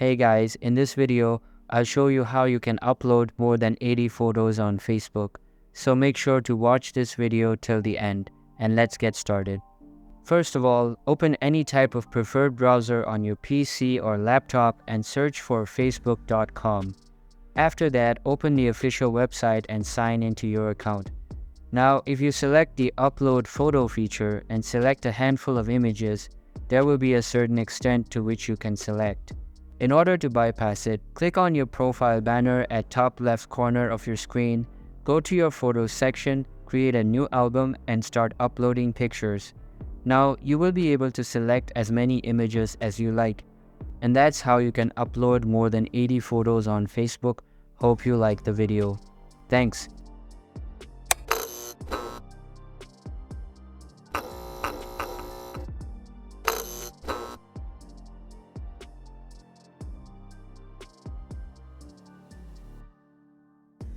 Hey guys, in this video, I'll show you how you can upload more than 80 photos on Facebook. So make sure to watch this video till the end, and let's get started. First of all, open any type of preferred browser on your PC or laptop and search for facebook.com. After that, open the official website and sign into your account. Now, if you select the Upload Photo feature and select a handful of images, there will be a certain extent to which you can select. In order to bypass it, click on your profile banner at top left corner of your screen, go to your Photos section, create a new album and start uploading pictures. Now, you will be able to select as many images as you like. And that's how you can upload more than 80 photos on Facebook. Hope you like the video. Thanks.